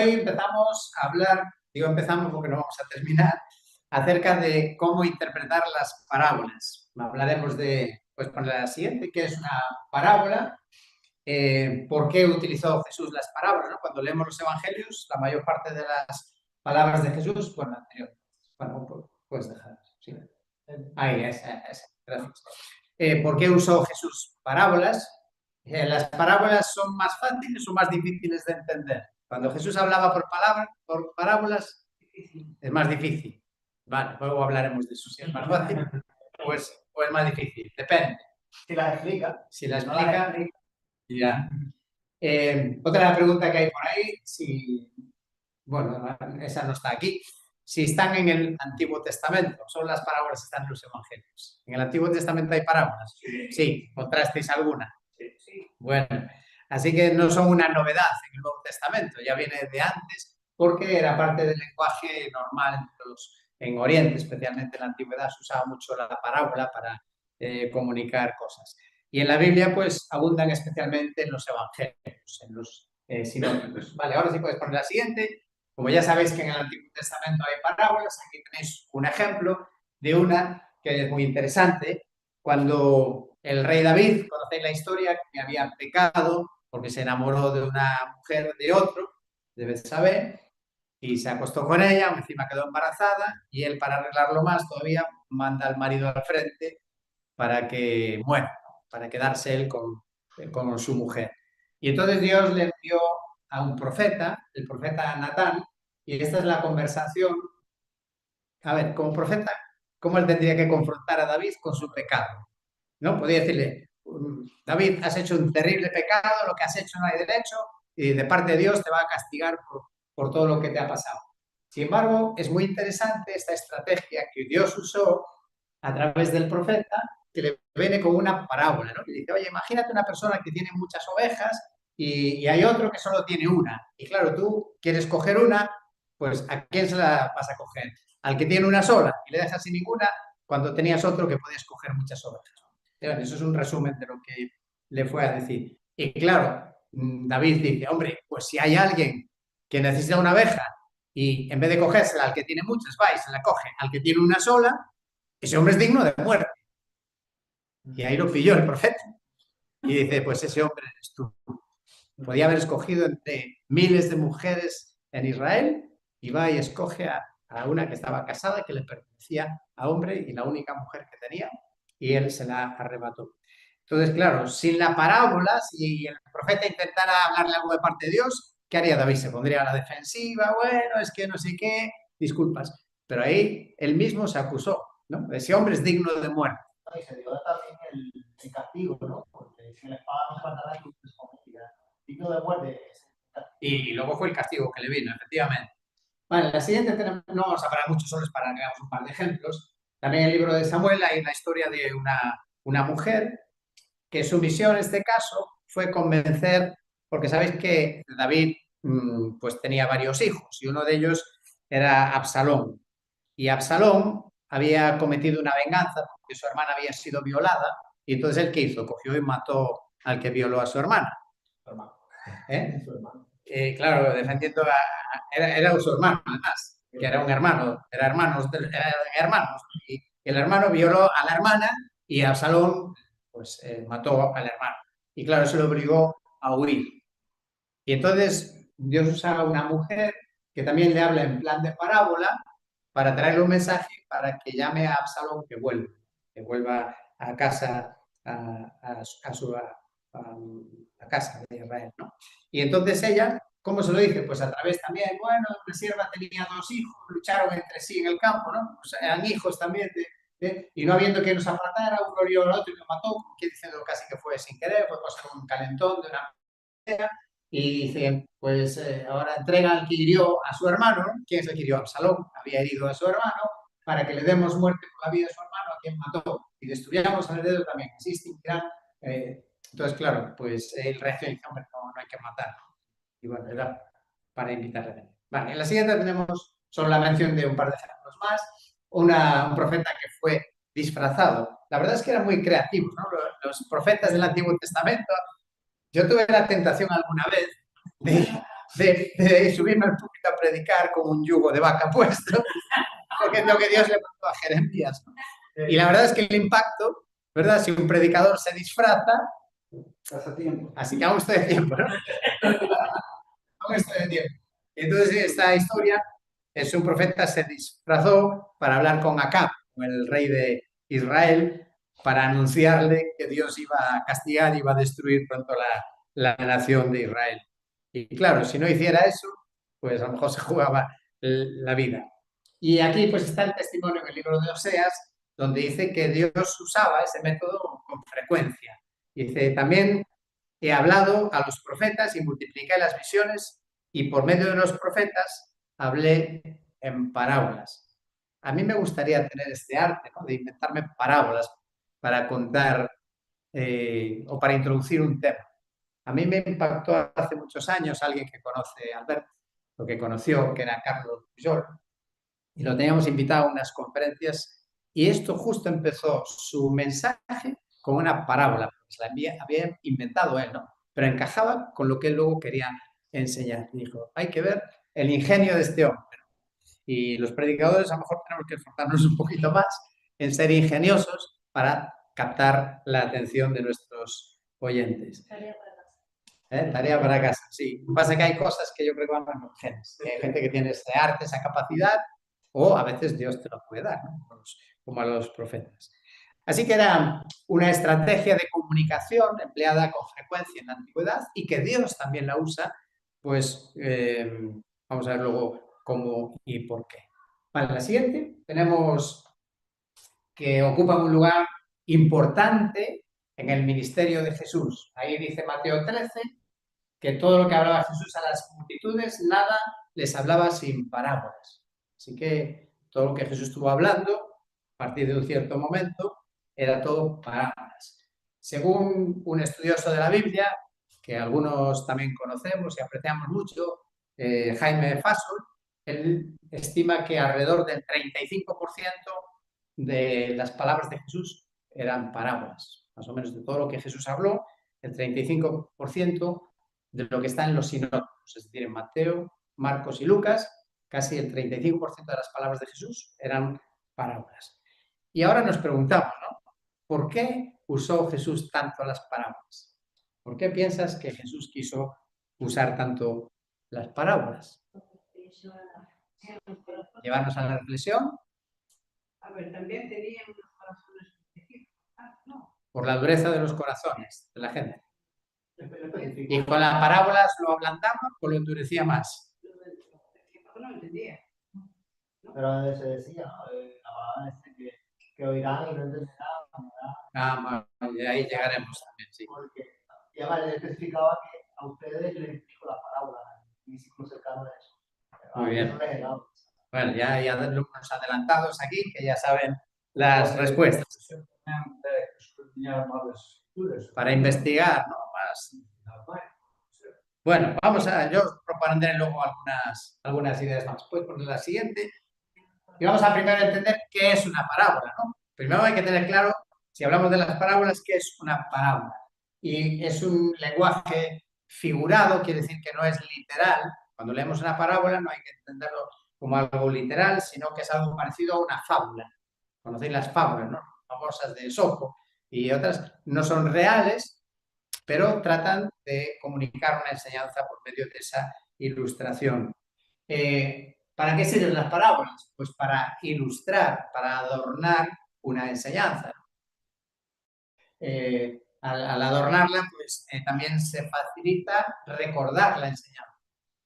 Hoy empezamos a hablar, digo empezamos porque no vamos a terminar, acerca de cómo interpretar las parábolas. Hablaremos de, pues poner la siguiente, que es una parábola, por qué utilizó Jesús las parábolas, ¿no? Cuando leemos los evangelios, la mayor parte de las palabras de Jesús, bueno, anterior. Bueno, puedes dejar. Sí. Ahí, esa. Gracias. ¿Por qué usó Jesús parábolas? ¿Las parábolas son más fáciles o más difíciles de entender? Cuando Jesús hablaba por parábolas, es más difícil. Vale, luego hablaremos de eso. Si es más fácil, pues es más difícil. Depende. Si las explica. Si la explica, ya. Otra pregunta que hay por ahí, bueno, esa no está aquí. Si están en el Antiguo Testamento, son las parábolas que están en los Evangelios. ¿En el Antiguo Testamento hay parábolas? Sí. ¿Encontrasteis alguna? Sí. Bueno, así que no son una novedad en el Nuevo Testamento, ya viene de antes, porque era parte del lenguaje normal en Oriente, especialmente en la Antigüedad, se usaba mucho la parábola para comunicar cosas. Y en la Biblia, pues, abundan especialmente en los Evangelios, en los sinónimos. Vale, ahora sí puedes poner la siguiente. Como ya sabéis que en el Antiguo Testamento hay parábolas, aquí tenéis un ejemplo de una que es muy interesante. Cuando el rey David, conocéis la historia, que había pecado porque se enamoró de una mujer de otro, de Betsabé, y se acostó con ella, encima quedó embarazada, y él, para arreglarlo más, todavía manda al marido al frente para que muera, para quedarse él con su mujer. Y entonces Dios le envió a un profeta, el profeta Natán, y esta es la conversación. A ver, como profeta, ¿cómo él tendría que confrontar a David con su pecado? ¿No? Podía decirle, David, has hecho un terrible pecado, lo que has hecho no hay derecho, y de parte de Dios te va a castigar por todo lo que te ha pasado. Sin embargo, es muy interesante esta estrategia que Dios usó a través del profeta, que le viene con una parábola, ¿no? Y dice, oye, imagínate una persona que tiene muchas ovejas y hay otro que solo tiene una. Y claro, tú quieres coger una, pues ¿a quién se la vas a coger? Al que tiene una sola y le dejas sin ninguna, cuando tenías otro que podías coger muchas ovejas. Eso es un resumen de lo que le fue a decir. Y claro, David dice, hombre, pues si hay alguien que necesita una abeja y en vez de cogérsela al que tiene muchas, va y se la coge al que tiene una sola, ese hombre es digno de muerte. Y ahí lo pilló el profeta. Y dice, pues ese hombre eres tú. Podía haber escogido entre miles de mujeres en Israel y va y escoge a una que estaba casada, que le pertenecía a hombre y la única mujer que tenía, y él se la arrebató. Entonces, claro, sin la parábola, si el profeta intentara hablarle algo de parte de Dios, ¿qué haría David? Se pondría a la defensiva, bueno, es que no sé qué, disculpas. Pero ahí él mismo se acusó, ¿no? Ese hombre es digno de muerte. Y se dio también el castigo, ¿no? Porque si la espada no faltará y pues digno de muerte. Y luego fue el castigo que le vino, efectivamente. Vale, la siguiente no vamos a parar mucho, solo es para que veamos un par de ejemplos. También en el libro de Samuel hay una historia de una mujer que su misión en este caso fue convencer, porque sabéis que David pues tenía varios hijos y uno de ellos era Absalón. Y Absalón había cometido una venganza porque su hermana había sido violada y entonces él, ¿qué hizo? Cogió y mató al que violó a su hermana. ¿Eh? Claro, defendiendo era su hermano, además, que era un hermano, eran hermanos. Y el hermano violó a la hermana y Absalón pues, mató al hermano. Y claro, eso lo obligó a huir. Y entonces Dios usa a una mujer que también le habla en plan de parábola para traerle un mensaje para que llame a Absalón que vuelva a casa, a casa de Israel, ¿no? Y entonces ella, ¿cómo se lo dice? Pues a través también, bueno, una sierva tenía dos hijos, lucharon entre sí en el campo, ¿no? Pues eran hijos también y no habiendo quien nos apartara, uno hirió al otro y lo mató, como que diciendo casi que fue sin querer, fue cosa de un calentón, de una y dice, pues ahora entrega al que hirió a su hermano, ¿no? ¿Quién es el que hirió? Absalón, había herido a su hermano, para que le demos muerte por la vida de su hermano, a quien mató, y destruyamos al heredero también, así extinguirán. Entonces, claro, pues él reacciona y dice, hombre, no hay que matar. Y bueno, era para invitarle a venir. Vale, en la siguiente tenemos solo la mención de un par de ejemplos más. Un profeta que fue disfrazado. La verdad es que eran muy creativos, ¿no? Los profetas del Antiguo Testamento. Yo tuve la tentación alguna vez de subirme al púlpito a predicar con un yugo de vaca puesto, porque es lo que Dios le mandó a Jeremías, ¿no? Y la verdad es que el impacto, ¿verdad? Si un predicador se disfraza, así que aún estoy de tiempo, ¿no? Aún estoy de tiempo. Entonces, esta historia es un profeta se disfrazó para hablar con Acab, con el rey de Israel, para anunciarle que Dios iba a castigar, iba a destruir pronto la nación de Israel. Y claro, si no hiciera eso, pues a lo mejor se jugaba la vida. Y aquí pues está el testimonio en el libro de Oseas, donde dice que Dios usaba ese método con frecuencia. Dice, también he hablado a los profetas y multipliqué las visiones y por medio de los profetas hablé en parábolas. A mí me gustaría tener este arte, ¿no? De inventarme parábolas para contar o para introducir un tema. A mí me impactó hace muchos años alguien que conoce a Alberto, lo que conoció, que era Carlos Pujol, y lo teníamos invitado a unas conferencias y esto justo empezó su mensaje con una parábola, pues la había inventado él, ¿no? Pero encajaba con lo que él luego quería enseñar. Dijo, hay que ver el ingenio de este hombre. Y los predicadores a lo mejor tenemos que esforzarnos un poquito más en ser ingeniosos para captar la atención de nuestros oyentes. Tarea para casa, sí. Lo que pasa es que hay cosas que yo creo que van con genes. Que hay gente que tiene ese arte, esa capacidad, o a veces Dios te lo puede dar, ¿no? Como a los profetas. Así que era una estrategia de comunicación empleada con frecuencia en la antigüedad y que Dios también la usa, pues vamos a ver luego cómo y por qué. Vale, la siguiente tenemos que ocupan un lugar importante en el ministerio de Jesús. Ahí dice Mateo 13 que todo lo que hablaba Jesús a las multitudes, nada les hablaba sin parábolas. Así que todo lo que Jesús estuvo hablando, a partir de un cierto momento, era todo parábolas. Según un estudioso de la Biblia, que algunos también conocemos y apreciamos mucho, Jaime Fassel, él estima que alrededor del 35% de las palabras de Jesús eran parábolas. Más o menos de todo lo que Jesús habló, el 35% de lo que está en los sinónimos, es decir, en Mateo, Marcos y Lucas, casi el 35% de las palabras de Jesús eran parábolas. Y ahora nos preguntamos, ¿no? ¿Por qué usó Jesús tanto las parábolas? ¿Por qué piensas que Jesús quiso usar tanto las parábolas? Llevarnos a la reflexión. A ver, también tenían unos corazones específicos, ¿no? Por la dureza de los corazones de la gente. Y con las parábolas lo ablandaba o lo endurecía más. No entendía. Pero se decía, ¿no? La palabra que oirán y no entenderán. Ah, ahí llegaremos también, sí. Porque ya vale, especificaba que a ustedes les explico la parábola, y discípulos cercanos de eso. Muy bien. Bueno, ya unos adelantados aquí que ya saben las respuestas. Para investigar, ¿no? Más. Bueno, yo propondré luego algunas ideas más. Pues por la siguiente. Y vamos a primero entender qué es una parábola, ¿no? Primero hay que tener claro, si hablamos de las parábolas, qué es una parábola. Y es un lenguaje figurado, quiere decir que no es literal. Cuando leemos una parábola no hay que entenderlo como algo literal, sino que es algo parecido a una fábula. Conocéis las fábulas, ¿no? Famosas de Esopo y otras no son reales, pero tratan de comunicar una enseñanza por medio de esa ilustración. ¿Para qué sirven las parábolas? Pues para ilustrar, para adornar una enseñanza. Al adornarla, pues también se facilita recordar la enseñanza.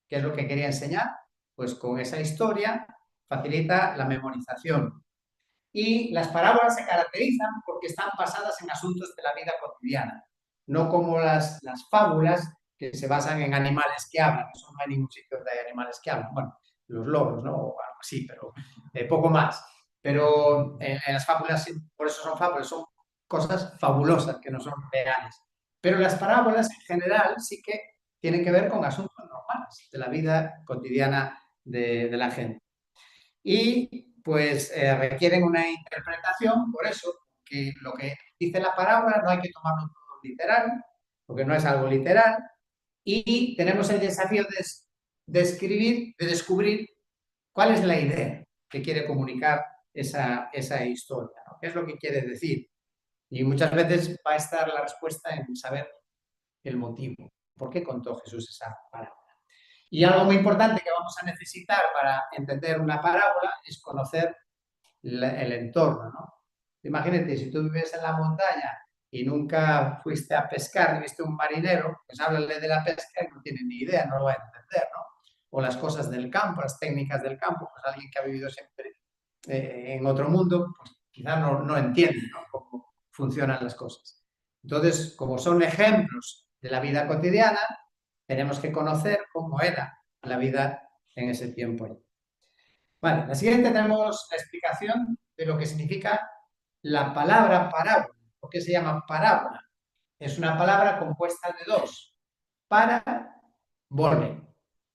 ¿Qué es lo que quería enseñar? Pues con esa historia facilita la memorización. Y las parábolas se caracterizan porque están basadas en asuntos de la vida cotidiana, no como las fábulas que se basan en animales que hablan. Eso no hay ningún sitio donde hay animales que hablan. Bueno, los lobos, ¿no? O algo así, pero poco más. Pero en las fábulas, por eso son fábulas, son cosas fabulosas que no son reales. Pero las parábolas en general sí que tienen que ver con asuntos normales de la vida cotidiana de la gente. Y pues requieren una interpretación, por eso que lo que dice la parábola no hay que tomarlo todo literal, porque no es algo literal, y tenemos el desafío de descubrir cuál es la idea que quiere comunicar esa historia, ¿no? ¿Qué es lo que quiere decir? Y muchas veces va a estar la respuesta en saber el motivo. ¿Por qué contó Jesús esa parábola? Y algo muy importante que vamos a necesitar para entender una parábola es conocer el entorno, ¿no? Imagínate, si tú vives en la montaña y nunca fuiste a pescar ni viste un marinero, pues háblale de la pesca y no tiene ni idea, no lo va a entender, ¿no? O las cosas del campo, las técnicas del campo, pues alguien que ha vivido siempre en otro mundo, pues quizás no entiende, ¿no?, cómo funcionan las cosas. Entonces, como son ejemplos de la vida cotidiana, tenemos que conocer cómo era la vida en ese tiempo. Vale, la siguiente tenemos la explicación de lo que significa la palabra parábola. ¿Por qué se llama parábola? Es una palabra compuesta de dos, para, vole,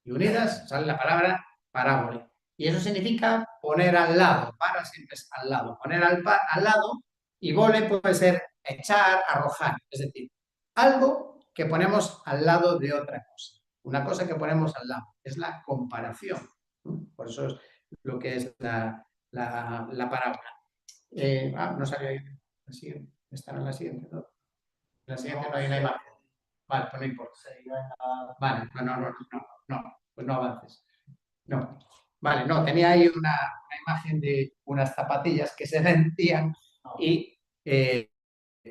y unidas sale la palabra parábola. Y eso significa poner al lado, para siempre es al lado, poner al lado, y vole puede ser echar, arrojar, es decir, algo que ponemos al lado de otra cosa. Una cosa que ponemos al lado, es la comparación. Por eso es lo que es la parábola. No salió ahí. La siguiente. Está en la siguiente, ¿no? En la siguiente no hay una imagen. Vale, pues no importa. Vale, pues pues no avances. No. Vale, no, tenía ahí una imagen de unas zapatillas que se vendían y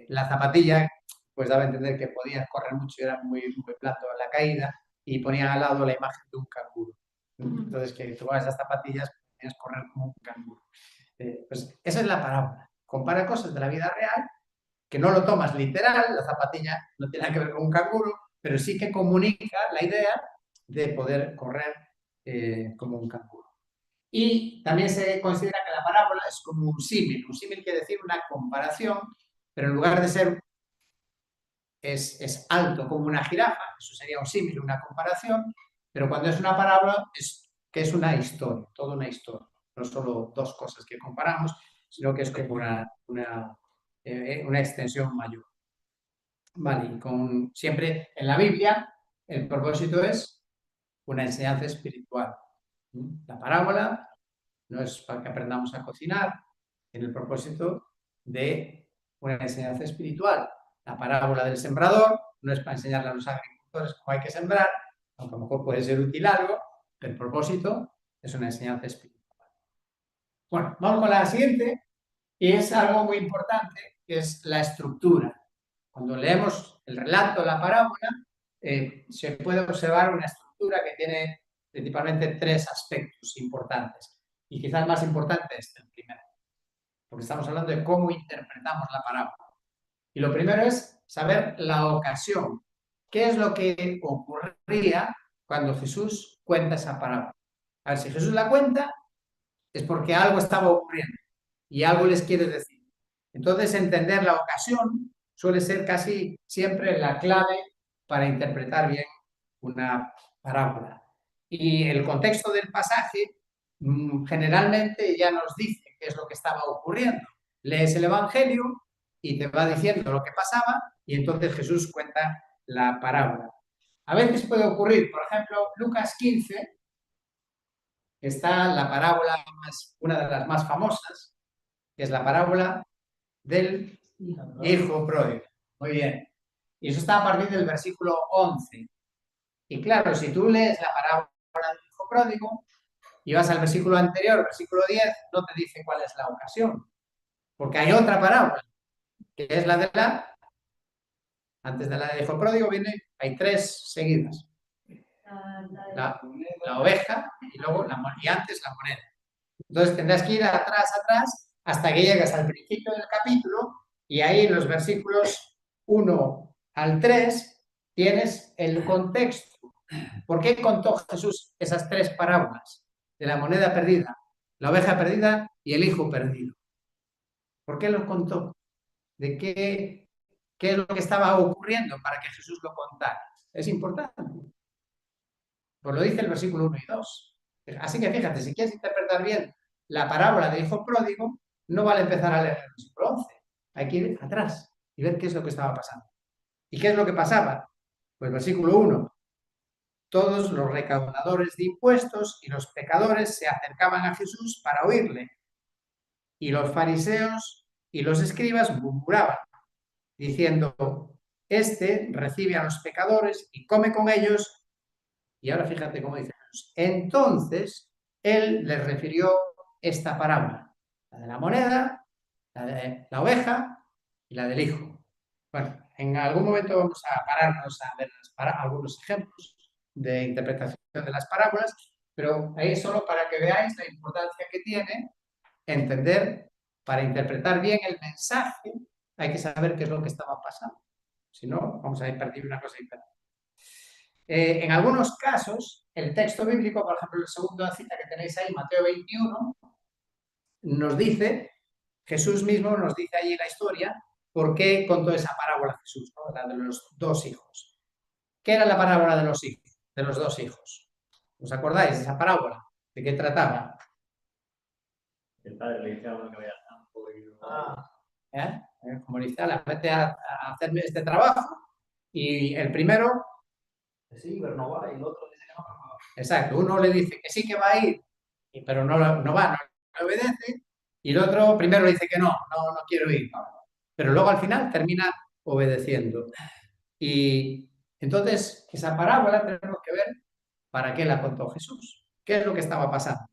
la zapatilla pues daba a entender que podías correr mucho y era muy blando en la caída, y ponían al lado la imagen de un canguro. Entonces, que tú con esas zapatillas podías correr como un canguro. Pues esa es la parábola. Compara cosas de la vida real, que no lo tomas literal, la zapatilla no tiene nada que ver con un canguro, pero sí que comunica la idea de poder correr como un canguro. Y también se considera que la parábola es como un símil. Un símil quiere decir una comparación, pero en lugar de ser es alto como una jirafa, eso sería un símil, una comparación, pero cuando es una parábola es que es una historia, toda una historia. No solo dos cosas que comparamos, sino que es como una extensión mayor. Vale, y siempre en la Biblia el propósito es una enseñanza espiritual. La parábola no es para que aprendamos a cocinar, tiene el propósito de una enseñanza espiritual. La parábola del sembrador no es para enseñarle a los agricultores cómo hay que sembrar, aunque a lo mejor puede ser útil algo, pero el propósito es una enseñanza espiritual. Bueno, vamos con la siguiente, y es algo muy importante, que es la estructura. Cuando leemos el relato de la parábola, se puede observar una estructura que tiene principalmente tres aspectos importantes, y quizás el más importante es el primero, porque estamos hablando de cómo interpretamos la parábola. Y lo primero es saber la ocasión. ¿Qué es lo que ocurría cuando Jesús cuenta esa parábola? A ver, si Jesús la cuenta, es porque algo estaba ocurriendo y algo les quiere decir. Entonces, entender la ocasión suele ser casi siempre la clave para interpretar bien una parábola. Y el contexto del pasaje generalmente ya nos dice qué es lo que estaba ocurriendo. Lees el Evangelio y te va diciendo lo que pasaba, y entonces Jesús cuenta la parábola. A veces puede ocurrir, por ejemplo, Lucas 15, que está la parábola, una de las más famosas, que es la parábola del hijo pródigo. Muy bien. Y eso está a partir del versículo 11. Y claro, si tú lees la parábola del hijo pródigo y vas al versículo anterior, versículo 10, no te dice cuál es la ocasión. Porque hay otra parábola, que es la de antes de la del hijo pródigo hay tres seguidas. La oveja y luego y antes la moneda. Entonces tendrás que ir atrás, hasta que llegas al principio del capítulo, y ahí en los versículos 1 al 3 tienes el contexto. ¿Por qué contó Jesús esas tres parábolas? De la moneda perdida, la oveja perdida y el hijo perdido. ¿Por qué lo contó? ¿De qué es lo que estaba ocurriendo para que Jesús lo contara? Es importante. Pues lo dice el versículo 1 y 2. Así que fíjate, si quieres interpretar bien la parábola del hijo pródigo, no vale empezar a leer el versículo 11. Hay que ir atrás y ver qué es lo que estaba pasando. ¿Y qué es lo que pasaba? Pues versículo 1. todos los recaudadores de impuestos y los pecadores se acercaban a Jesús para oírle. Y los fariseos y los escribas murmuraban, diciendo: este recibe a los pecadores y come con ellos. Y ahora fíjate cómo dice Jesús. Entonces él les refirió esta parábola: la de la moneda, la de la oveja y la del hijo. Bueno, en algún momento vamos a pararnos a ver algunos ejemplos de interpretación de las parábolas, pero ahí solo para que veáis la importancia que tiene entender, para interpretar bien el mensaje, hay que saber qué es lo que estaba pasando. Si no, vamos a perder una cosa importante. En algunos casos, el texto bíblico, por ejemplo, la segunda cita que tenéis ahí, Mateo 21, nos dice, Jesús mismo nos dice ahí en la historia, por qué contó esa parábola Jesús, ¿no? La de los dos hijos. ¿Qué era la parábola de los hijos, de los dos hijos? ¿Os acordáis de esa parábola? ¿De qué trataba? El padre le dice a uno que vaya al campo y Como dice, vete a hacerme este trabajo, y el primero, Sí, pero no va, y el otro dice que no. exacto, uno le dice que sí que va a ir, pero no va, no obedece, y el otro primero le dice que no quiero ir, ¿no? Pero luego al final termina obedeciendo. Y entonces esa parábola tenemos que ver para qué la contó Jesús. ¿Qué es lo que estaba pasando?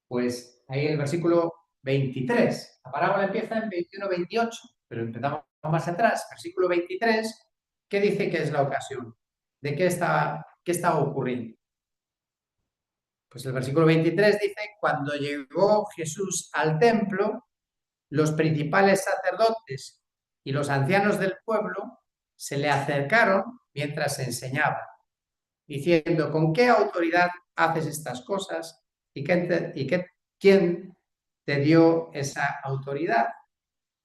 Pues ahí el versículo 23. La parábola empieza en 21-28, pero empezamos más atrás, versículo 23, ¿qué dice que es la ocasión? ¿De qué está ocurriendo? Pues el versículo 23 dice: cuando llegó Jesús al templo, los principales sacerdotes y los ancianos del pueblo se le acercaron mientras enseñaba, diciendo: ¿con qué autoridad haces estas cosas? ¿Quién te dio esa autoridad?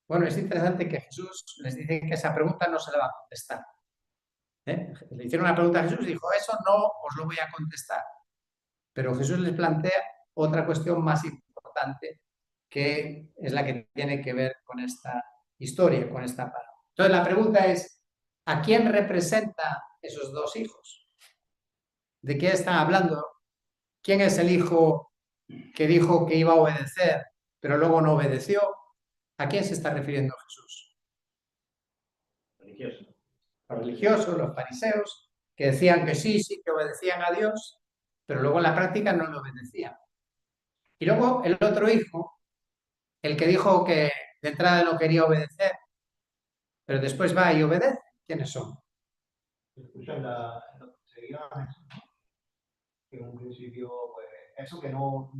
Bueno, es interesante que Jesús les dice que esa pregunta no se la va a contestar. Le hicieron una pregunta a Jesús y dijo: eso no os lo voy a contestar. Pero Jesús les plantea otra cuestión más importante, que es la que tiene que ver con esta historia, con esta parábola. Entonces la pregunta es: ¿a quién representa esos dos hijos? ¿De qué están hablando? ¿Quién es el hijo que dijo que iba a obedecer, pero luego no obedeció? ¿A quién se está refiriendo Jesús? religioso. Los religiosos, los fariseos, que decían que sí, que obedecían a Dios, pero luego en la práctica no lo obedecían. Y luego el otro hijo, el que dijo que de entrada no quería obedecer, pero después va y obedece. ¿Quiénes son? Escuchan lo que seguían a Jesús, ¿no? Que en un principio, pues, eso que no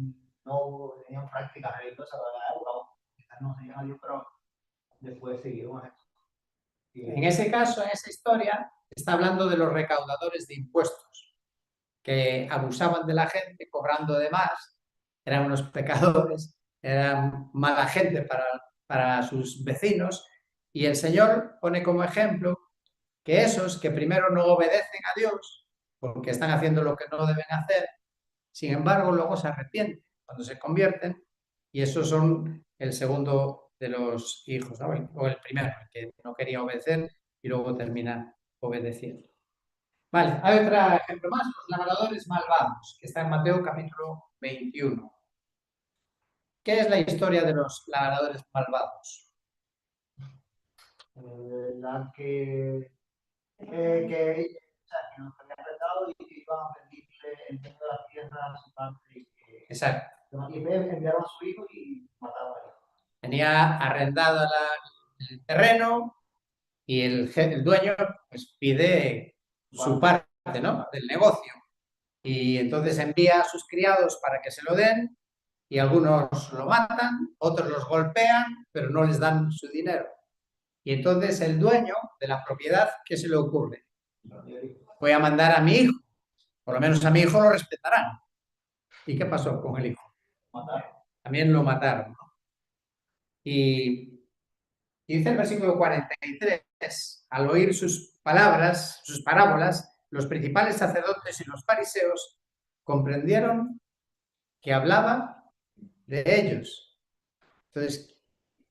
tenían prácticas religiosas para la época, quizás no seguían a Dios, pero después siguieron a Jesús. En ese caso, en esa historia, está hablando de los recaudadores de impuestos, que abusaban de la gente cobrando de más, eran unos pecadores, eran mala gente para sus vecinos, y el Señor pone como ejemplo que esos que primero no obedecen a Dios, porque están haciendo lo que no deben hacer, sin embargo luego se arrepienten cuando se convierten, y esos son el segundo de los hijos, ¿no? O el primero, el que no quería obedecer y luego termina obedeciendo. Vale, hay otro ejemplo más, los labradores malvados, que está en Mateo capítulo 21. ¿Qué es la historia de los labradores malvados? La que o sea, que nos había apretado y que iban a pedirle el dueño de la tierra a su padre. Exacto. Y enviaron a su hijo y mataron a hijo. Tenía arrendado el terreno y el dueño pues, pide su parte, ¿no? Del negocio. Y entonces envía a sus criados para que se lo den, y algunos lo matan, otros los golpean, pero no les dan su dinero. Y entonces el dueño de la propiedad, ¿qué se le ocurre? Voy a mandar a mi hijo, por lo menos a mi hijo lo respetarán. ¿Y qué pasó con el hijo? También lo mataron, ¿no? Y dice el versículo 43, al oír sus palabras, sus parábolas, los principales sacerdotes y los fariseos comprendieron que hablaba de ellos. Entonces,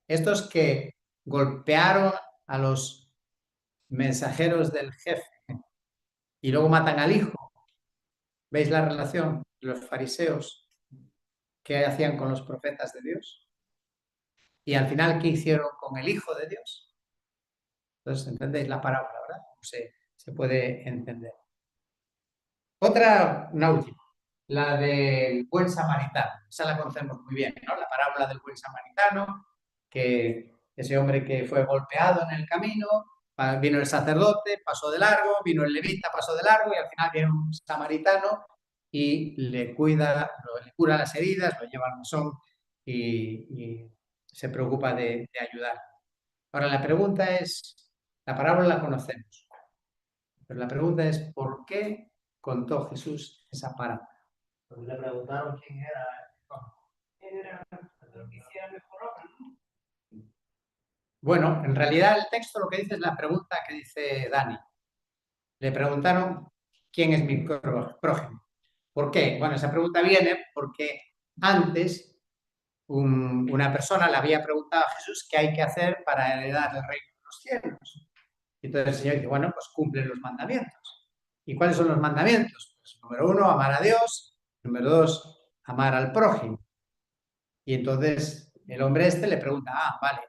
estos que golpearon a los mensajeros del jefe y luego matan al hijo, ¿Veis la relación de los fariseos que hacían con los profetas de Dios? Y al final, ¿qué hicieron con el Hijo de Dios? Entonces, ¿entendéis la parábola, verdad? Se puede entender. Otra, una última, la del buen samaritano. Esa la conocemos muy bien, ¿no? La parábola del buen samaritano, que ese hombre que fue golpeado en el camino, vino el sacerdote, pasó de largo, vino el levita, pasó de largo, y al final viene un samaritano y le cuida, le cura las heridas, lo lleva al mesón y se preocupa de ayudar. Ahora, la pregunta es, la parábola la conocemos, pero la pregunta es, ¿por qué contó Jesús esa parábola? Porque le preguntaron quién era. Era lo que hiciera mejor obra, ¿no? Bueno, en realidad el texto lo que dice es la pregunta que dice Dani. Le preguntaron, ¿quién es mi prójimo? ¿Por qué? Bueno, esa pregunta viene porque antes una persona le había preguntado a Jesús qué hay que hacer para heredar el reino de los cielos. Y entonces el Señor dice, bueno, pues cumple los mandamientos. ¿Y cuáles son los mandamientos? Pues, número 1, amar a Dios. Número 2, amar al prójimo. Y entonces el hombre este le pregunta, vale,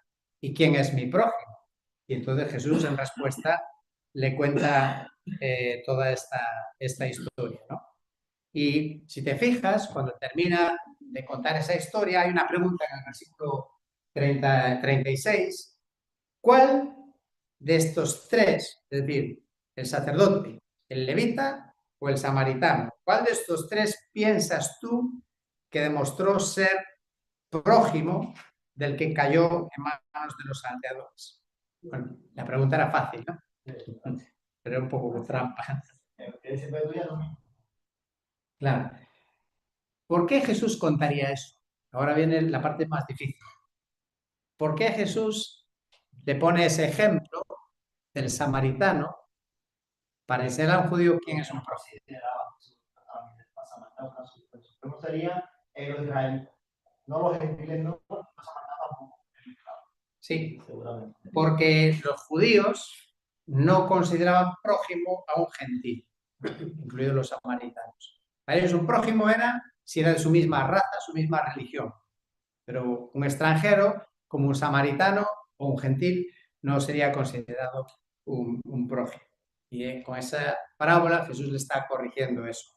¿y quién es mi prójimo? Y entonces Jesús en respuesta le cuenta toda esta historia, ¿no? Y si te fijas, cuando termina de contar esa historia, hay una pregunta en el versículo 36. ¿Cuál de estos tres, es decir, el sacerdote, el levita o el samaritano, cuál de estos tres piensas tú que demostró ser prójimo del que cayó en manos de los salteadores? Bueno, la pregunta era fácil, ¿no? Pero era un poco trampa. Claro. ¿Por qué Jesús contaría eso? Ahora viene la parte más difícil. ¿Por qué Jesús le pone ese ejemplo del samaritano para enseñar a un judío quién es un prójimo? ¿Cómo sería los israelitas? No los gentiles, no los samaritanos tampoco. Sí, Seguramente. porque los judíos no consideraban prójimo a un gentil, incluidos los samaritanos. Para ellos un prójimo era si era de su misma raza, su misma religión. Pero un extranjero, como un samaritano o un gentil, no sería considerado un prójimo. Y con esa parábola Jesús le está corrigiendo eso.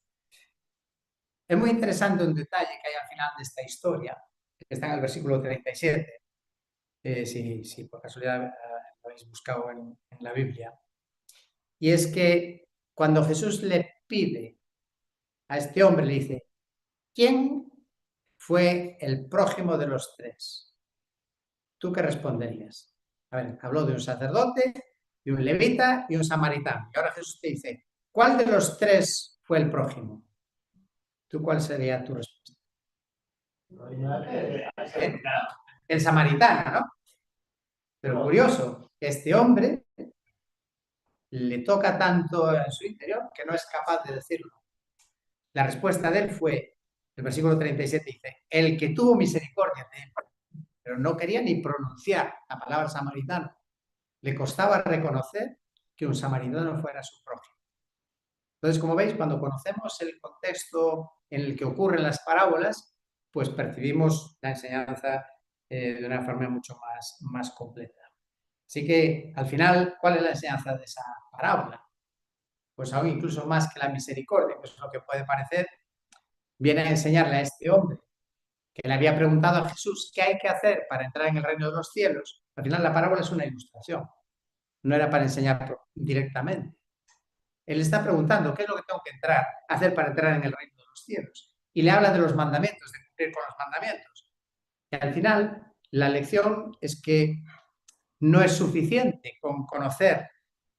Es muy interesante un detalle que hay al final de esta historia, que está en el versículo 37, si por casualidad lo habéis buscado en la Biblia. Y es que cuando Jesús le pide a este hombre, le dice, ¿quién fue el prójimo de los tres? ¿Tú qué responderías? A ver, habló de un sacerdote, de un levita y un samaritano. Y ahora Jesús te dice, ¿cuál de los tres fue el prójimo? ¿Tú cuál sería tu respuesta? El samaritano, ¿no? Pero curioso, este hombre le toca tanto en su interior que no es capaz de decirlo. La respuesta de él fue, el versículo 37 dice, el que tuvo misericordia de él, pero no quería ni pronunciar la palabra samaritano. Le costaba reconocer que un samaritano fuera su prójimo. Entonces, como veis, cuando conocemos el contexto en el que ocurren las parábolas, pues percibimos la enseñanza de una forma mucho más completa. Así que, al final, ¿cuál es la enseñanza de esa parábola? Pues aún incluso más que la misericordia, que es lo que puede parecer, viene a enseñarle a este hombre que le había preguntado a Jesús qué hay que hacer para entrar en el reino de los cielos. Al final, la parábola es una ilustración, no era para enseñar directamente. Él está preguntando qué es lo que tengo que hacer para entrar en el reino de los cielos. Y le habla de los mandamientos, de cumplir con los mandamientos. Y al final, la lección es que no es suficiente con conocer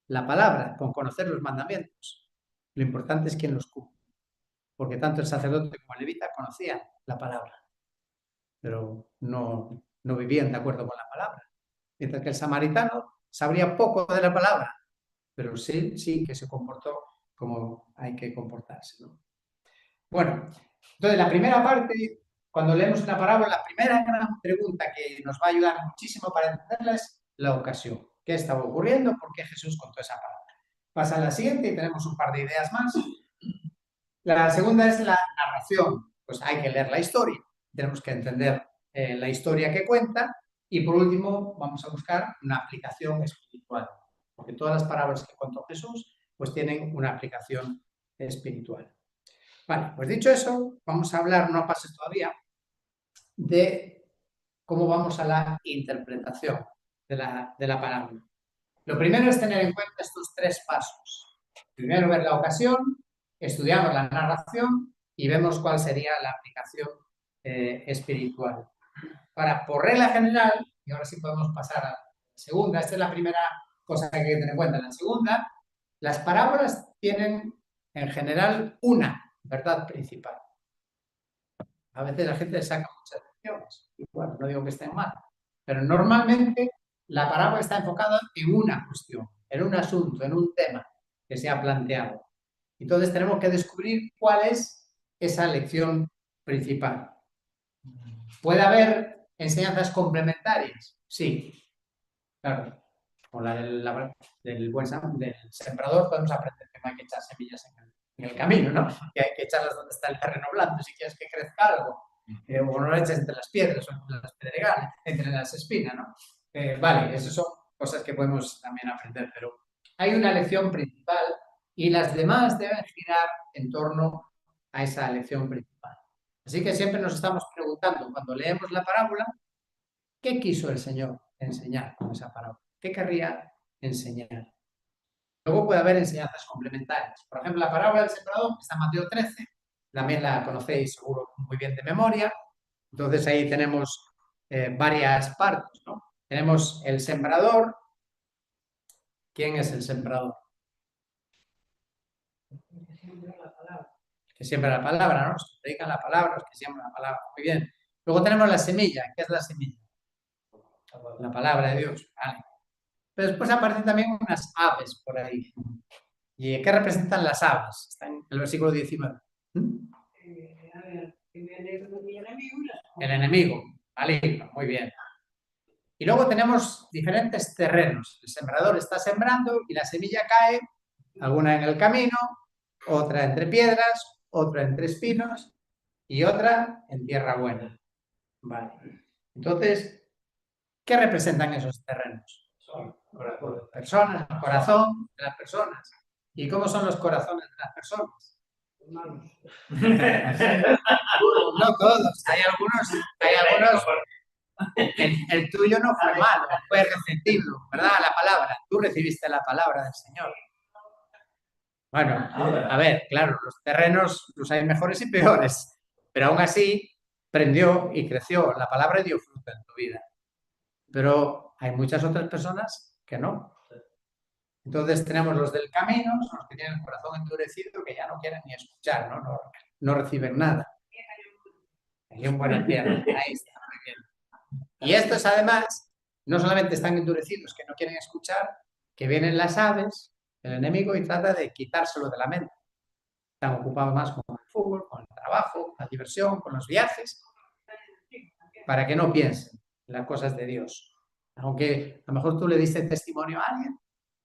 la palabra, con conocer los mandamientos. Lo importante es quién los cumple. Porque tanto el sacerdote como el levita conocían la palabra, pero no vivían de acuerdo con la palabra. Mientras que el samaritano sabría poco de la palabra, pero sí que se comportó como hay que comportarse, ¿no? Bueno, entonces la primera parte, cuando leemos una parábola, la primera gran pregunta que nos va a ayudar muchísimo para entenderla es la ocasión. ¿Qué estaba ocurriendo? ¿Por qué Jesús contó esa parábola? Pasa a la siguiente y tenemos un par de ideas más. La segunda es la narración. Pues hay que leer la historia. Tenemos que entender la historia que cuenta. Y por último, vamos a buscar una aplicación espiritual. Porque todas las parábolas que contó Jesús, pues tienen una aplicación espiritual. Vale, pues dicho eso, vamos a hablar, no pases todavía, de cómo vamos a la interpretación de la parábola. Lo primero es tener en cuenta estos 3 pasos. Primero ver la ocasión, estudiamos la narración y vemos cuál sería la aplicación espiritual. Ahora, por regla general, y ahora sí podemos pasar a la segunda, esta es la primera cosa que hay que tener en cuenta. La segunda, las parábolas tienen en general una verdad principal. A veces la gente le saca muchas lecciones, y bueno, no digo que estén mal, pero normalmente la parábola está enfocada en una cuestión, en un asunto, en un tema que se ha planteado. Entonces tenemos que descubrir cuál es esa lección principal. ¿Puede haber enseñanzas complementarias? Sí, claro. Con la del sembrador podemos aprender que no hay que echar semillas en el camino, ¿no? Que hay que echarlas donde está el terreno blando si quieres que crezca algo. O no lo eches entre las piedras o entre las pedregales, entre las espinas, ¿no? Vale, esas son cosas que podemos también aprender, pero hay una lección principal y las demás deben girar en torno a esa lección principal. Así que siempre nos estamos preguntando, cuando leemos la parábola, ¿qué quiso el Señor enseñar con esa parábola? ¿Qué querría enseñar? Luego puede haber enseñanzas complementarias. Por ejemplo, la parábola del sembrador, que está en Mateo 13, también la conocéis seguro muy bien de memoria. Entonces ahí tenemos varias partes, ¿no? Tenemos el sembrador. ¿Quién es el sembrador? Que siembra la palabra. Que siembra la palabra, ¿no? Los que predican la palabra, los que siembran la palabra. Muy bien. Luego tenemos la semilla. ¿Qué es la semilla? La palabra de Dios. Vale. Pero después aparecen también unas aves por ahí. ¿Y qué representan las aves? Está en el versículo 19. A ver, que viene el enemigo. El enemigo, maligno, muy bien. Y luego tenemos diferentes terrenos. El sembrador está sembrando y la semilla cae, alguna en el camino, otra entre piedras, otra entre espinos y otra en tierra buena. Vale. Entonces, ¿qué representan esos terrenos? Personas, el corazón de las personas. ¿Y cómo son los corazones de las personas? Malos. No todos, hay algunos. El tuyo no fue malo, fue receptivo, ¿verdad? La palabra. Tú recibiste la palabra del Señor. Bueno, a ver, claro, los terrenos los hay mejores y peores, pero aún así prendió y creció. La palabra dio fruto en tu vida. Pero hay muchas otras personas que no. Entonces tenemos los del camino, son los que tienen el corazón endurecido, que ya no quieren ni escuchar, no reciben nada. Hay un buen entierro, ahí está, muy bien. Y estos además, no solamente están endurecidos, que no quieren escuchar, que vienen las aves, el enemigo, y trata de quitárselo de la mente. Están ocupados más con el fútbol, con el trabajo, con la diversión, con los viajes, para que no piensen en las cosas de Dios. Aunque a lo mejor tú le diste testimonio a alguien,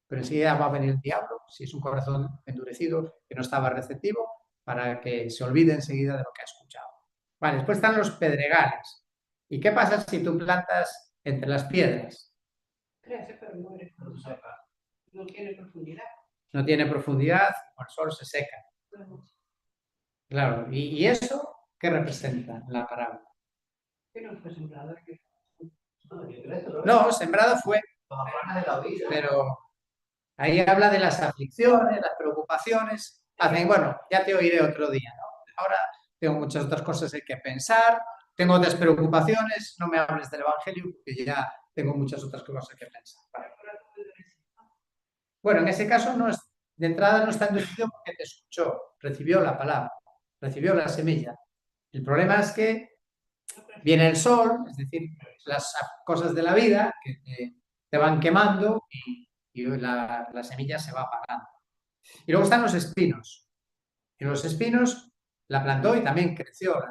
pero enseguida va a venir el diablo, si es un corazón endurecido, que no estaba receptivo, para que se olvide enseguida de lo que ha escuchado. Vale, después están los pedregales. ¿Y qué pasa si tú plantas entre las piedras? Crece, pero muere. No tiene profundidad. No tiene profundidad, con el sol se seca. Claro, ¿y eso qué representa la parábola? Que no fue sembrado. No, sembrado fue, pero ahí habla de las aflicciones, las preocupaciones. Hacen, bueno, ya te oiré otro día, ¿no? Ahora tengo muchas otras cosas que pensar, tengo otras preocupaciones, no me hables del Evangelio porque ya tengo muchas otras cosas que pensar. Vale. Bueno, en ese caso no es, de entrada no está endurecido porque te escuchó, recibió la palabra, recibió la semilla. El problema es que viene el sol, es decir, las cosas de la vida que te van quemando y la semilla se va apagando. Y luego están los espinos. Y los espinos la plantó y también creció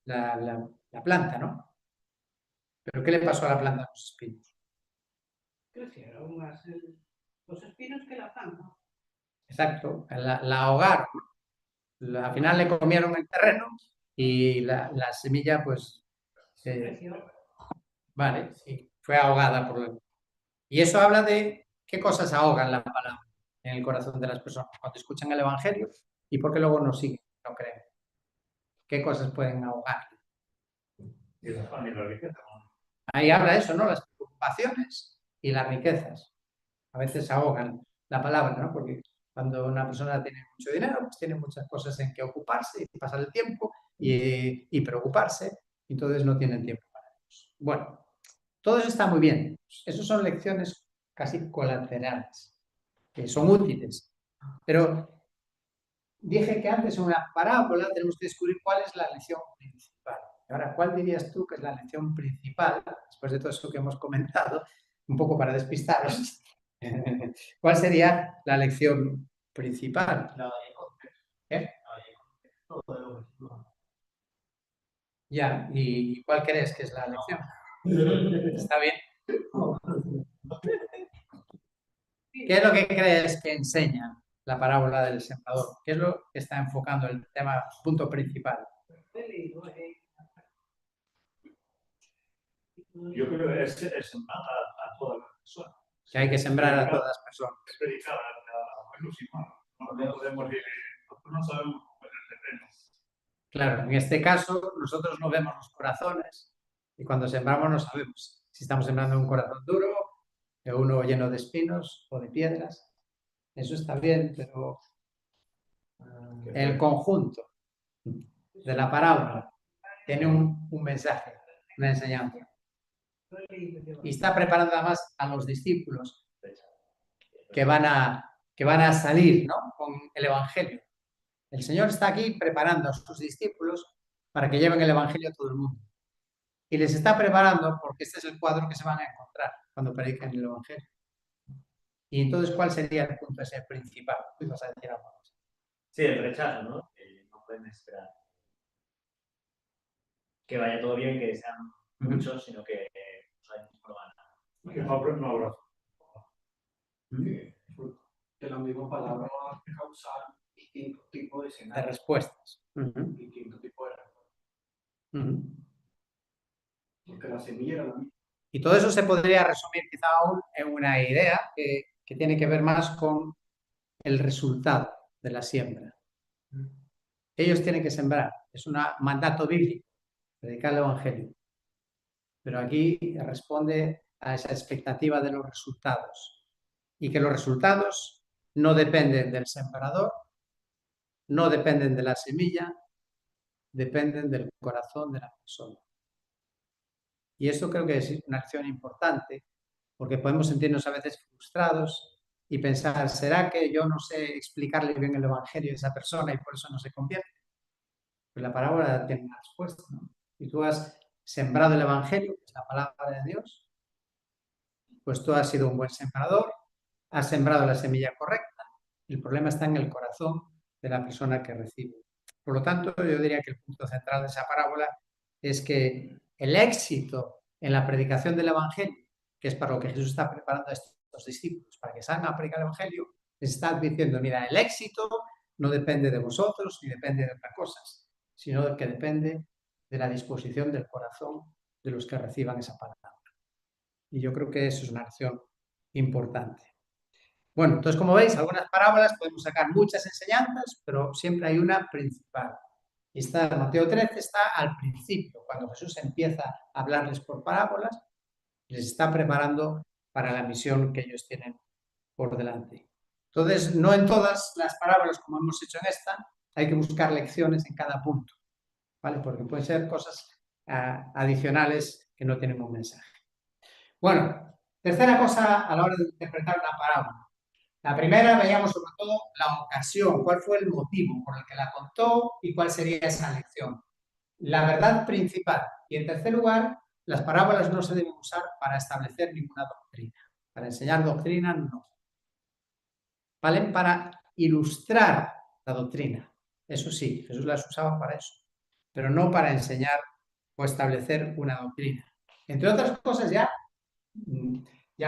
la planta, ¿no? ¿Pero qué le pasó a la planta a los espinos? Crecieron más los espinos que la planta. Exacto, la ahogaron. Al final le comieron el terreno y la semilla, pues, vale, sí, fue ahogada por el... Y eso habla de qué cosas ahogan la palabra en el corazón de las personas cuando escuchan el Evangelio y por qué luego no siguen, no creen. ¿Qué cosas pueden ahogar? Y la fama y la riqueza. Ahí habla eso, ¿no? Las preocupaciones y las riquezas. A veces ahogan la palabra, ¿no? Porque cuando una persona tiene mucho dinero, pues tiene muchas cosas en que ocuparse y pasar el tiempo y preocuparse, entonces no tienen tiempo para Dios. Bueno, todo eso está muy bien. Esas son lecciones casi colaterales, que son útiles. Pero dije que antes en una parábola tenemos que descubrir cuál es la lección principal. Ahora, ¿cuál dirías tú que es la lección principal, después de todo eso que hemos comentado, un poco para despistaros? ¿Cuál sería la lección principal? La de contexto. ¿Eh? La de contexto de los versículos. Ya, ¿y cuál crees que es la lección? ¿Está bien? ¿Qué es lo que crees que enseña la parábola del sembrador? ¿Qué es lo que está enfocando el tema, punto principal? Yo creo que es sembrar a todas las personas. Que hay que sembrar a todas las personas. Es predicar a buenos y malos. No podemos ir, nosotros no sabemos cómo es el terreno. Claro, en este caso nosotros no vemos los corazones y cuando sembramos no sabemos si estamos sembrando un corazón duro, uno lleno de espinos o de piedras. Eso está bien, pero el conjunto de la parábola tiene un mensaje, una enseñanza. Y está preparando además a los discípulos que van a salir, ¿no?, con el Evangelio. El Señor está aquí preparando a sus discípulos para que lleven el Evangelio a todo el mundo. Y les está preparando porque este es el cuadro que se van a encontrar cuando prediquen el Evangelio. Y entonces, ¿cuál sería el punto ese principal? ¿Qué vas a decir algo? Sí, el rechazo, ¿no? No pueden esperar que vaya todo bien, que sean muchos, sino que no van a... Que no habrá. Que la misma palabra va a causar distintos tipos de De escenarios, respuestas. distintos tipos de respuestas. Porque la semilla era la misma. Y todo eso se podría resumir quizá aún en una idea que tiene que ver más con el resultado de la siembra. Ellos tienen que sembrar, es un mandato bíblico, predicar el Evangelio. Pero aquí responde a esa expectativa de los resultados. Y que los resultados no dependen del sembrador, no dependen de la semilla, dependen del corazón de la persona. Y esto creo que es una acción importante, porque podemos sentirnos a veces frustrados y pensar, ¿será que yo no sé explicarle bien el Evangelio a esa persona y por eso no se convierte? Pues la parábola tiene una respuesta, ¿no? Y tú has sembrado el Evangelio, que es la palabra de Dios, pues tú has sido un buen sembrador, has sembrado la semilla correcta, el problema está en el corazón de la persona que recibe. Por lo tanto, yo diría que el punto central de esa parábola es que el éxito en la predicación del Evangelio, que es para lo que Jesús está preparando a estos discípulos, para que salgan a predicar el Evangelio, les está diciendo, mira, el éxito no depende de vosotros ni depende de otras cosas, sino que depende de la disposición del corazón de los que reciban esa palabra. Y yo creo que eso es una acción importante. Bueno, entonces, como veis, algunas parábolas podemos sacar muchas enseñanzas, pero siempre hay una principal. Y Mateo 13 está al principio, cuando Jesús empieza a hablarles por parábolas, les está preparando para la misión que ellos tienen por delante. Entonces, no en todas las parábolas, como hemos hecho en esta, hay que buscar lecciones en cada punto, ¿vale? Porque pueden ser cosas adicionales que no tienen un mensaje. Bueno, tercera cosa a la hora de interpretar una parábola. La primera veíamos sobre todo la ocasión, cuál fue el motivo por el que la contó y cuál sería esa lección. La verdad principal. Y en tercer lugar, las parábolas no se deben usar para establecer ninguna doctrina. Para enseñar doctrina, no. Valen para ilustrar la doctrina. Eso sí, Jesús las usaba para eso. Pero no para enseñar o establecer una doctrina. Entre otras cosas, ya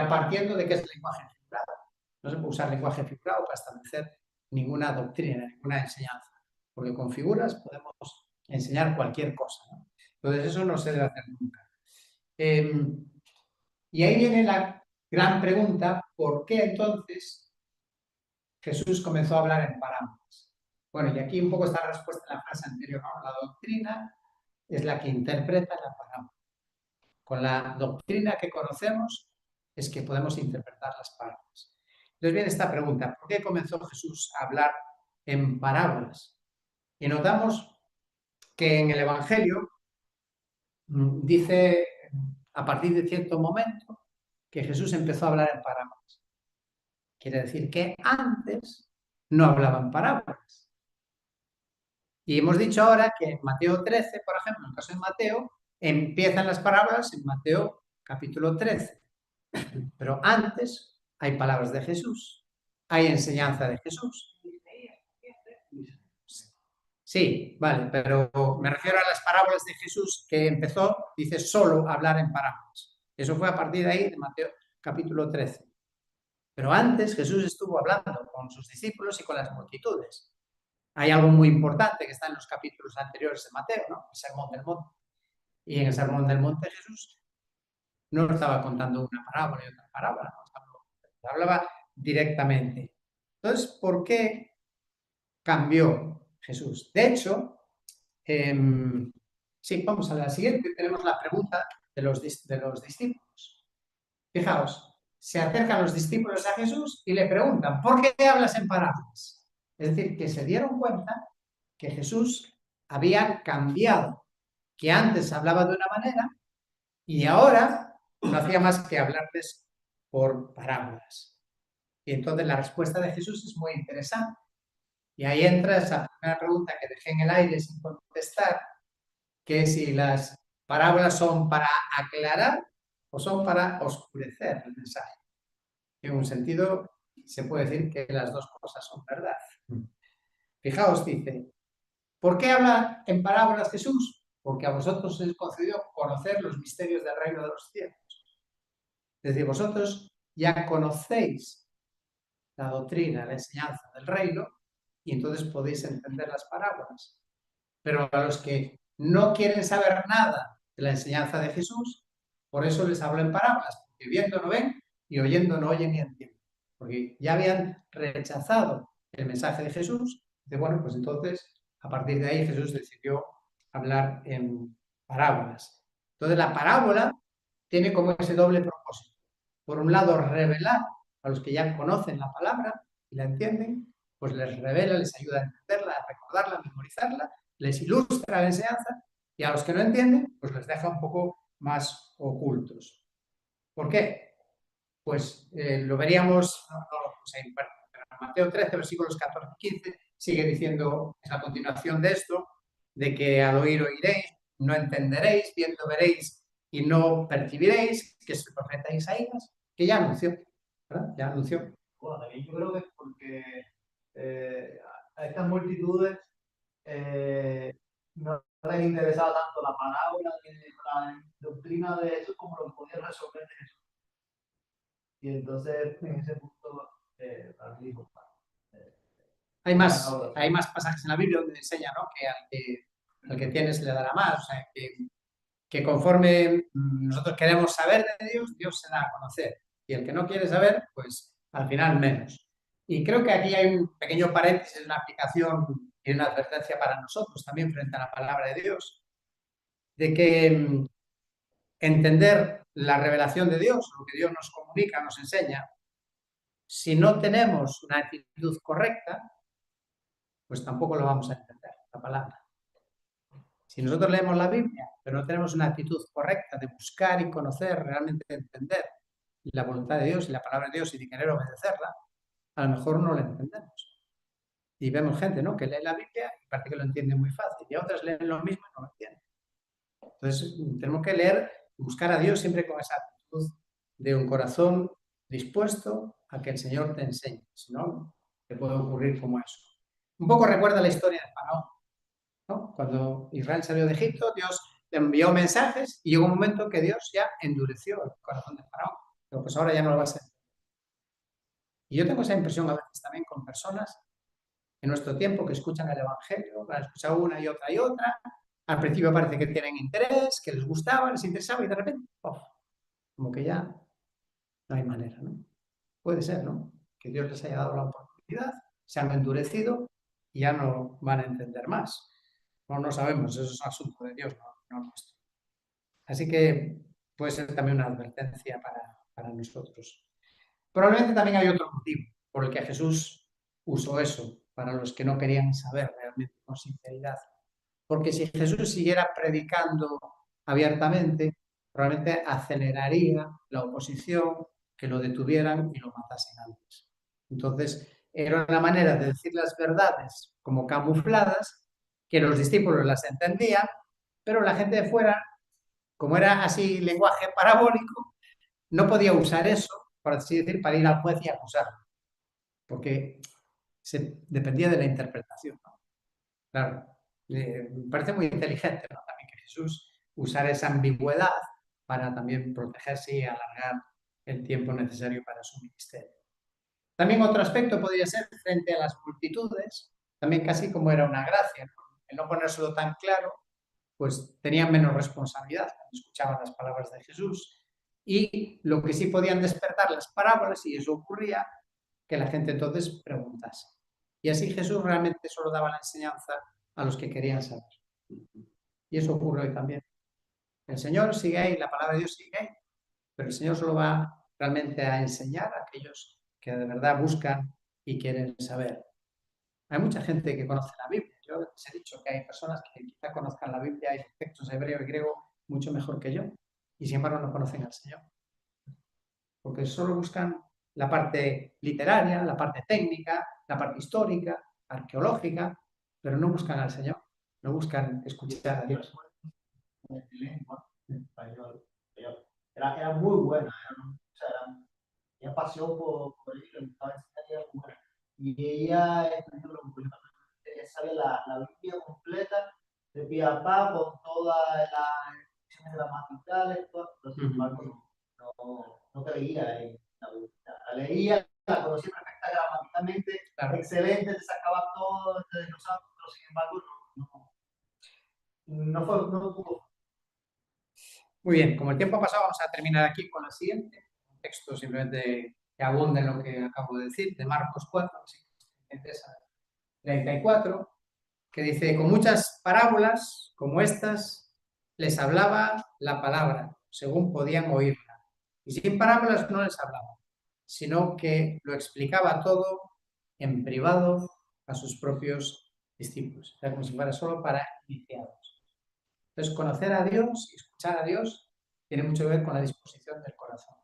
partiendo de que es lenguaje figurado. No se puede usar lenguaje figurado para establecer ninguna doctrina, ninguna enseñanza. porque con figuras podemos enseñar cualquier cosa, ¿no? Entonces eso no se debe hacer nunca. Y ahí viene la gran pregunta, ¿por qué entonces Jesús comenzó a hablar en parábolas? Bueno, y aquí un poco está la respuesta en la frase anterior, ¿no? La doctrina es la que interpreta la parábola. Con la doctrina que conocemos es que podemos interpretar las parábolas. Entonces viene esta pregunta, ¿por qué comenzó Jesús a hablar en parábolas? Y notamos que en el Evangelio dice, a partir de cierto momento, que Jesús empezó a hablar en parábolas. Quiere decir que antes no hablaba en parábolas. Y hemos dicho ahora que en Mateo 13, por ejemplo, en el caso de Mateo, empiezan las parábolas en Mateo capítulo 13. Pero antes hay palabras de Jesús, hay enseñanza de Jesús. Sí, vale, pero me refiero a las parábolas de Jesús que empezó, dice, solo hablar en parábolas. Eso fue a partir de ahí, de Mateo capítulo 13. Pero antes Jesús estuvo hablando con sus discípulos y con las multitudes. Hay algo muy importante que está en los capítulos anteriores de Mateo, ¿no? El Sermón del Monte. Y en el Sermón del Monte Jesús no estaba contando una parábola y otra parábola, ¿no? Hablaba directamente. Entonces, ¿por qué cambió Jesús? De hecho, sí, vamos a la siguiente. Tenemos la pregunta de los discípulos. Fijaos, se acercan los discípulos a Jesús y le preguntan, ¿por qué hablas en parábolas? Es decir, que se dieron cuenta que Jesús había cambiado, que antes hablaba de una manera y ahora no hacía más que hablarles por parábolas. Y entonces la respuesta de Jesús es muy interesante. Y ahí entra esa primera pregunta que dejé en el aire sin contestar, que es si las parábolas son para aclarar o son para oscurecer el mensaje. En un sentido, se puede decir que las dos cosas son verdad. Fijaos, dice, ¿por qué habla en parábolas Jesús? Porque a vosotros os es concedido conocer los misterios del reino de los cielos. Es decir, vosotros ya conocéis la doctrina, la enseñanza del reino, y entonces podéis entender las parábolas. Pero a los que no quieren saber nada de la enseñanza de Jesús, por eso les hablo en parábolas, porque viendo no ven y oyendo no oyen ni entienden. Porque ya habían rechazado el mensaje de Jesús, de bueno, pues entonces a partir de ahí Jesús decidió hablar en parábolas. Entonces la parábola tiene como ese doble propósito. Por un lado, revelar a los que ya conocen la palabra y la entienden, pues les revela, les ayuda a entenderla, a recordarla, a memorizarla, les ilustra la enseñanza, y a los que no entienden, pues les deja un poco más ocultos. ¿Por qué? Pues lo veríamos, en Mateo 13, versículos 14 y 15, sigue diciendo, es la continuación de esto, de que al oír oiréis, no entenderéis, viendo veréis y no percibiréis, que es el profeta Isaías, que ya anunció, ¿verdad? Ya anunció. Bueno, también yo creo que es porque a estas multitudes no les interesaba tanto la parábola ni la doctrina de Jesús como lo que podía resolver de Jesús. Y entonces, en ese punto, para mí dijo, hay más pasajes en la Biblia donde enseña, ¿no?, que al que tienes le dará más. O sea, que conforme nosotros queremos saber de Dios, Dios se da a conocer. Y el que no quiere saber, pues al final menos. Y creo que aquí hay un pequeño paréntesis, una aplicación y una advertencia para nosotros también frente a la palabra de Dios, de que entender la revelación de Dios, lo que Dios nos comunica, nos enseña, si no tenemos una actitud correcta, pues tampoco lo vamos a entender, la palabra. Si nosotros leemos la Biblia, pero no tenemos una actitud correcta de buscar y conocer, realmente entender la voluntad de Dios y la palabra de Dios y de querer obedecerla, a lo mejor no la entendemos. Y vemos gente, ¿no?, que lee la Biblia y parece que lo entiende muy fácil, y otras leen lo mismo y no lo entienden. Entonces, tenemos que leer y buscar a Dios siempre con esa actitud de un corazón dispuesto a que el Señor te enseñe. Si no, te puede ocurrir como eso. Un poco recuerda la historia de Faraón, ¿no? Cuando Israel salió de Egipto, Dios le envió mensajes y llegó un momento que Dios ya endureció el corazón de Faraón. Pero pues ahora ya no lo va a hacer. Y yo tengo esa impresión a veces también con personas en nuestro tiempo que escuchan el Evangelio, lo han escuchado una y otra y otra. Al principio parece que tienen interés, que les gustaba, les interesaba y de repente, ¡oh!, como que ya no hay manera, ¿no? Puede ser, ¿no? Que Dios les haya dado la oportunidad, se han endurecido y ya no van a entender más. No sabemos, eso es un asunto de Dios, no nuestro. Así que puede ser también una advertencia para nosotros. Probablemente también hay otro motivo por el que Jesús usó eso, para los que no querían saber realmente con sinceridad. Porque si Jesús siguiera predicando abiertamente, probablemente aceleraría la oposición, que lo detuvieran y lo matasen antes. Entonces, era una manera de decir las verdades como camufladas, que los discípulos las entendían, pero la gente de fuera, como era así lenguaje parabólico, no podía usar eso, por así decir, para ir al juez y acusarlo, porque dependía de la interpretación, ¿no? Claro, me parece muy inteligente, ¿no?, también que Jesús usara esa ambigüedad para también protegerse y alargar el tiempo necesario para su ministerio. También otro aspecto podría ser frente a las multitudes, también casi como era una gracia, ¿no?, el no ponérselo tan claro, pues tenían menos responsabilidad cuando escuchaban las palabras de Jesús. Y lo que sí podían despertar las parábolas, y eso ocurría, que la gente entonces preguntase. Y así Jesús realmente solo daba la enseñanza a los que querían saber. Y eso ocurre hoy también. El Señor sigue ahí, la palabra de Dios sigue ahí, pero el Señor solo va realmente a enseñar a aquellos que de verdad buscan y quieren saber. Hay mucha gente que conoce la Biblia. Yo les he dicho que hay personas que quizá conozcan la Biblia y los textos hebreo y griego mucho mejor que yo, y sin embargo no conocen al Señor. Porque solo buscan la parte literaria, la parte técnica, la parte histórica, arqueológica, pero no buscan al Señor, no buscan escuchar a Dios. Era muy buena, ella paseó por ahí, le gustaba enseñar, ella muy buena. Y ella sabía la Biblia completa, de pie a pa, con todas las definiciones gramaticales, pero sin embargo no creía en la Biblia. La leía, la conocía perfecta gramaticalmente, Claro. excelente, te sacaba todo de los santos, pero sin embargo no pudo. Muy bien, como el tiempo ha pasado, vamos a terminar aquí con la siguiente. Un texto simplemente que abunda en lo que acabo de decir, de Marcos 4, 34, que dice: con muchas parábolas como estas les hablaba la palabra, según podían oírla. Y sin parábolas no les hablaba, sino que lo explicaba todo en privado a sus propios discípulos. O sea, como si fuera solo para iniciados. Entonces, conocer a Dios y escuchar a Dios tiene mucho que ver con la disposición del corazón.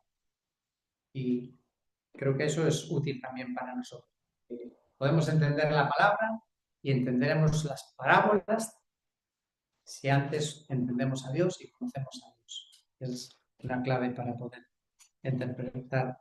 Y creo que eso es útil también para nosotros. Podemos entender la palabra y entenderemos las parábolas si antes entendemos a Dios y conocemos a Dios. Es una clave para poder interpretar